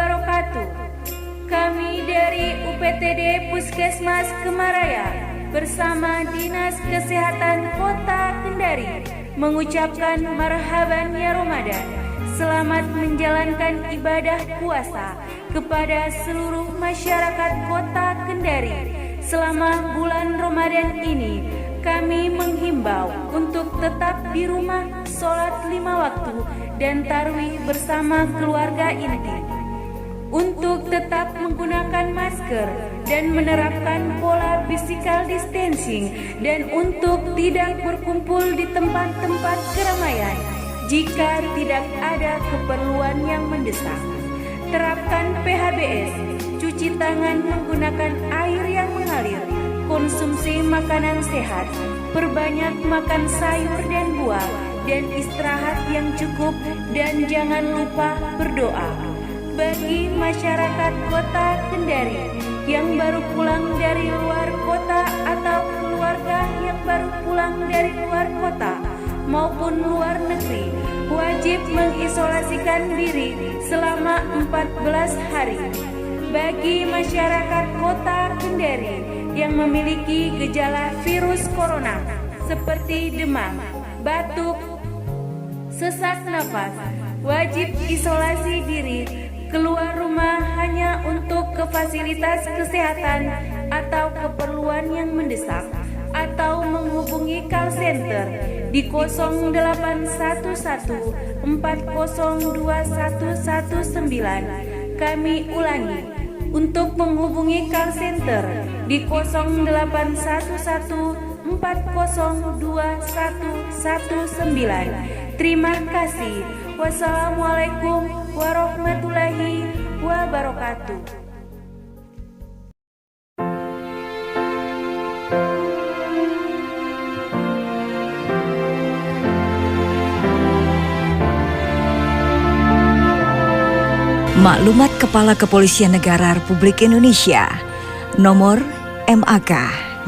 wabarakatuh. Kami dari UPTD Puskesmas Kemaraya bersama Dinas Kesehatan Kota Kendari mengucapkan marhaban ya Ramadan. Selamat menjalankan ibadah puasa kepada seluruh masyarakat Kota Kendari. Selama bulan Ramadan ini, kami menghimbau untuk tetap di rumah, sholat 5 waktu, dan tarwih bersama keluarga inti. Untuk tetap menggunakan masker dan menerapkan pola physical distancing, dan untuk tidak berkumpul di tempat-tempat keramaian jika tidak ada keperluan yang mendesak. Terapkan PHBS, cuci tangan menggunakan air yang mengalir, konsumsi makanan sehat, perbanyak makan sayur dan buah, dan istirahat yang cukup, dan jangan lupa berdoa. Bagi masyarakat Kota Kendari yang baru pulang dari luar kota atau keluarga yang baru pulang dari luar kota maupun luar negeri, wajib mengisolasikan diri selama 14 hari. Bagi masyarakat Kota Kendari yang memiliki gejala virus corona seperti demam, batuk, sesak napas, wajib isolasi diri, keluar rumah hanya untuk ke fasilitas kesehatan atau keperluan yang mendesak, atau menghubungi call center di 0811 402119. Kami ulangi, untuk menghubungi call center di 0811 402119. Terima kasih. Wassalamualaikum warahmatullahi wabarakatuh. Maklumat Kepala Kepolisian Negara Republik Indonesia nomor MAK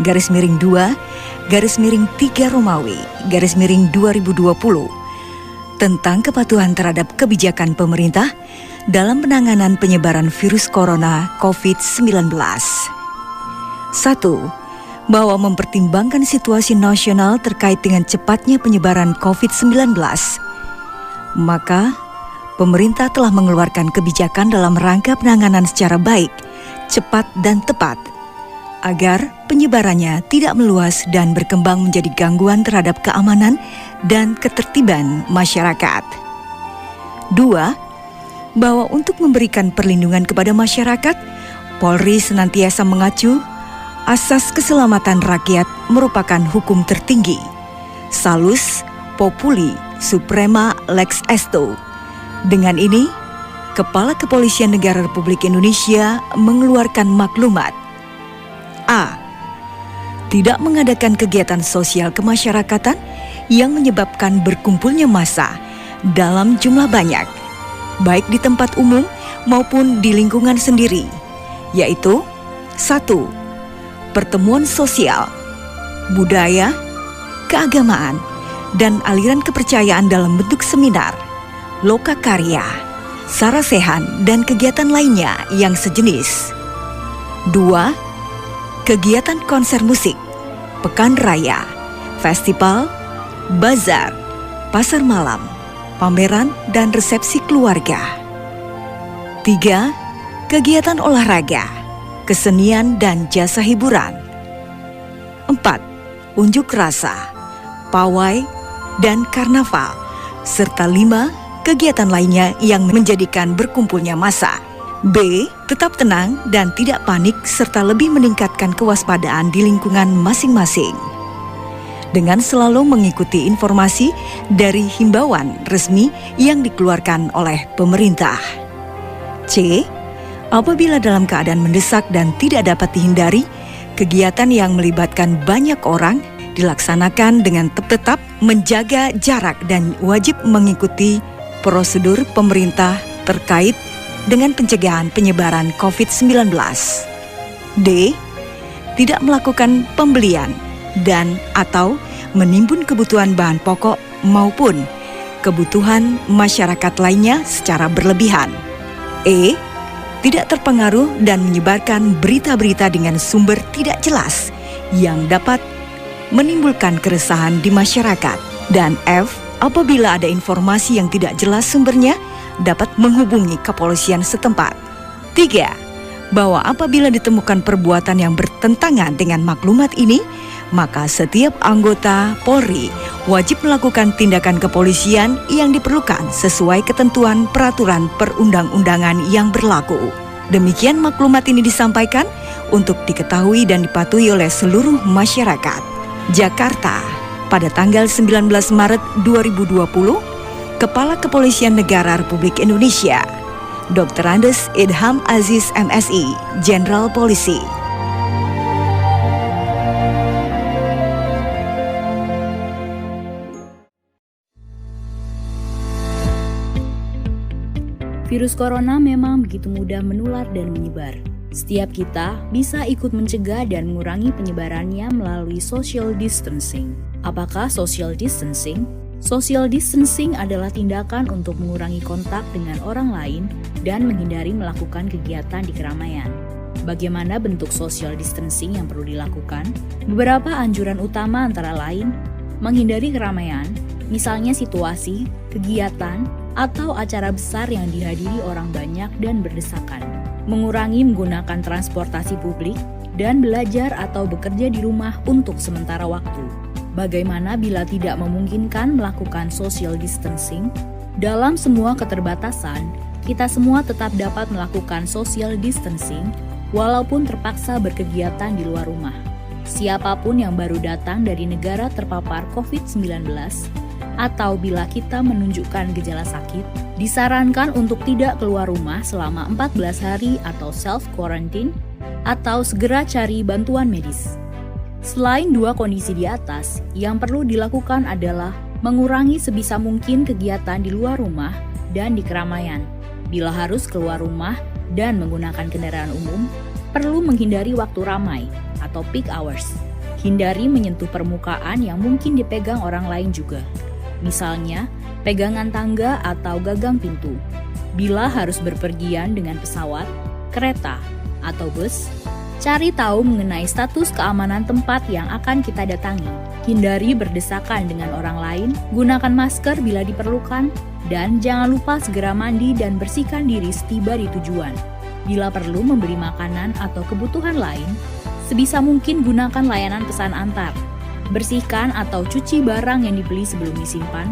/2/3 Romawi /2020 tentang kepatuhan terhadap kebijakan pemerintah dalam penanganan penyebaran virus corona COVID-19. 1. Bahwa mempertimbangkan situasi nasional terkait dengan cepatnya penyebaran COVID-19, maka pemerintah telah mengeluarkan kebijakan dalam rangka penanganan secara baik, cepat dan tepat, agar penyebarannya tidak meluas dan berkembang menjadi gangguan terhadap keamanan dan ketertiban masyarakat. 2. Bahwa untuk memberikan perlindungan kepada masyarakat, Polri senantiasa mengacu asas keselamatan rakyat merupakan hukum tertinggi. Salus Populi Suprema Lex Esto. Dengan ini, Kepala Kepolisian Negara Republik Indonesia mengeluarkan maklumat. A. Tidak mengadakan kegiatan sosial kemasyarakatan yang menyebabkan berkumpulnya massa dalam jumlah banyak, baik di tempat umum maupun di lingkungan sendiri, yaitu 1. Pertemuan sosial, budaya, keagamaan, dan aliran kepercayaan dalam bentuk seminar, lokakarya, sarasehan, dan kegiatan lainnya yang sejenis. 2. Kegiatan konser musik, pekan raya, festival, bazar, pasar malam, pameran, dan resepsi keluarga. 3. Kegiatan olahraga, kesenian, dan jasa hiburan. 4. Unjuk rasa, pawai, dan karnaval, serta 5. Kegiatan lainnya yang menjadikan berkumpulnya massa. B. Tetap tenang dan tidak panik serta lebih meningkatkan kewaspadaan di lingkungan masing-masing dengan selalu mengikuti informasi dari himbauan resmi yang dikeluarkan oleh pemerintah. C. Apabila dalam keadaan mendesak dan tidak dapat dihindari, kegiatan yang melibatkan banyak orang dilaksanakan dengan tetap menjaga jarak dan wajib mengikuti prosedur pemerintah terkait dengan pencegahan penyebaran COVID-19. D. Tidak melakukan pembelian dan atau menimbun kebutuhan bahan pokok maupun kebutuhan masyarakat lainnya secara berlebihan. E. tidak terpengaruh dan menyebarkan berita-berita dengan sumber tidak jelas yang dapat menimbulkan keresahan di masyarakat. Dan F, apabila ada informasi yang tidak jelas sumbernya, dapat menghubungi kepolisian setempat. 3. Bahwa apabila ditemukan perbuatan yang bertentangan dengan maklumat ini, maka setiap anggota Polri wajib melakukan tindakan kepolisian yang diperlukan sesuai ketentuan peraturan perundang-undangan yang berlaku. Demikian maklumat ini disampaikan untuk diketahui dan dipatuhi oleh seluruh masyarakat. Jakarta, pada tanggal 19 Maret 2020, Kepala Kepolisian Negara Republik Indonesia, Dr. Andes Idham Aziz MSI, Jenderal Polisi. Virus corona memang begitu mudah menular dan menyebar. Setiap kita bisa ikut mencegah dan mengurangi penyebarannya melalui social distancing. Apakah social distancing? Social distancing adalah tindakan untuk mengurangi kontak dengan orang lain dan menghindari melakukan kegiatan di keramaian. Bagaimana bentuk social distancing yang perlu dilakukan? Beberapa anjuran utama antara lain, menghindari keramaian, misalnya situasi, kegiatan, atau acara besar yang dihadiri orang banyak dan berdesakan. Mengurangi menggunakan transportasi publik dan belajar atau bekerja di rumah untuk sementara waktu. Bagaimana bila tidak memungkinkan melakukan social distancing? Dalam semua keterbatasan, kita semua tetap dapat melakukan social distancing walaupun terpaksa berkegiatan di luar rumah. Siapapun yang baru datang dari negara terpapar COVID-19 atau bila kita menunjukkan gejala sakit, disarankan untuk tidak keluar rumah selama 14 hari atau self-quarantine atau segera cari bantuan medis. Selain dua kondisi di atas, yang perlu dilakukan adalah mengurangi sebisa mungkin kegiatan di luar rumah dan di keramaian. Bila harus keluar rumah dan menggunakan kendaraan umum, perlu menghindari waktu ramai atau peak hours. Hindari menyentuh permukaan yang mungkin dipegang orang lain juga. Misalnya, pegangan tangga atau gagang pintu. Bila harus berpergian dengan pesawat, kereta, atau bus, cari tahu mengenai status keamanan tempat yang akan kita datangi. Hindari berdesakan dengan orang lain, gunakan masker bila diperlukan, dan jangan lupa segera mandi dan bersihkan diri setiba di tujuan. Bila perlu membeli makanan atau kebutuhan lain, sebisa mungkin gunakan layanan pesan antar. Bersihkan atau cuci barang yang dibeli sebelum disimpan,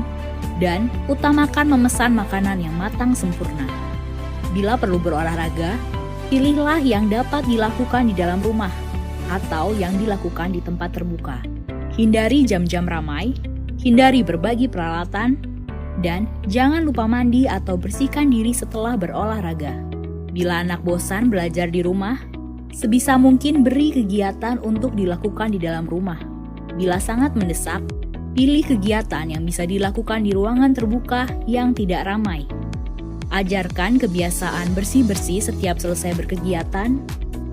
dan utamakan memesan makanan yang matang sempurna. Bila perlu berolahraga, pilihlah yang dapat dilakukan di dalam rumah atau yang dilakukan di tempat terbuka. Hindari jam-jam ramai, hindari berbagi peralatan, dan jangan lupa mandi atau bersihkan diri setelah berolahraga. Bila anak bosan belajar di rumah, sebisa mungkin beri kegiatan untuk dilakukan di dalam rumah. Bila sangat mendesak, pilih kegiatan yang bisa dilakukan di ruangan terbuka yang tidak ramai. Ajarkan kebiasaan bersih-bersih setiap selesai berkegiatan,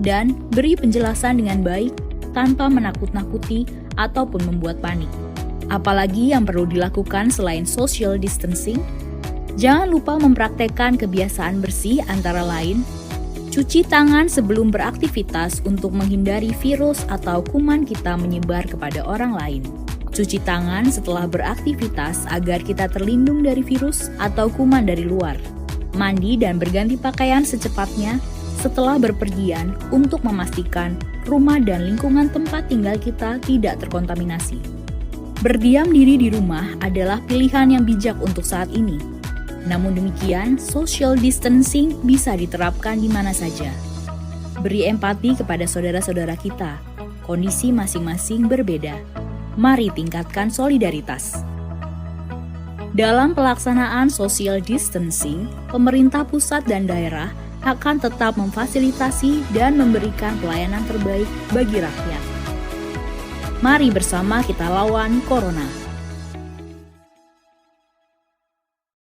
dan beri penjelasan dengan baik tanpa menakut-nakuti ataupun membuat panik. Apalagi yang perlu dilakukan selain social distancing, jangan lupa mempraktekkan kebiasaan bersih antara lain, cuci tangan sebelum beraktivitas untuk menghindari virus atau kuman kita menyebar kepada orang lain. Cuci tangan setelah beraktivitas agar kita terlindung dari virus atau kuman dari luar. Mandi dan berganti pakaian secepatnya setelah berpergian untuk memastikan rumah dan lingkungan tempat tinggal kita tidak terkontaminasi. Berdiam diri di rumah adalah pilihan yang bijak untuk saat ini. Namun demikian, social distancing bisa diterapkan di mana saja. Beri empati kepada saudara-saudara kita. Kondisi masing-masing berbeda. Mari tingkatkan solidaritas. Dalam pelaksanaan social distancing, pemerintah pusat dan daerah akan tetap memfasilitasi dan memberikan pelayanan terbaik bagi rakyat. Mari bersama kita lawan corona.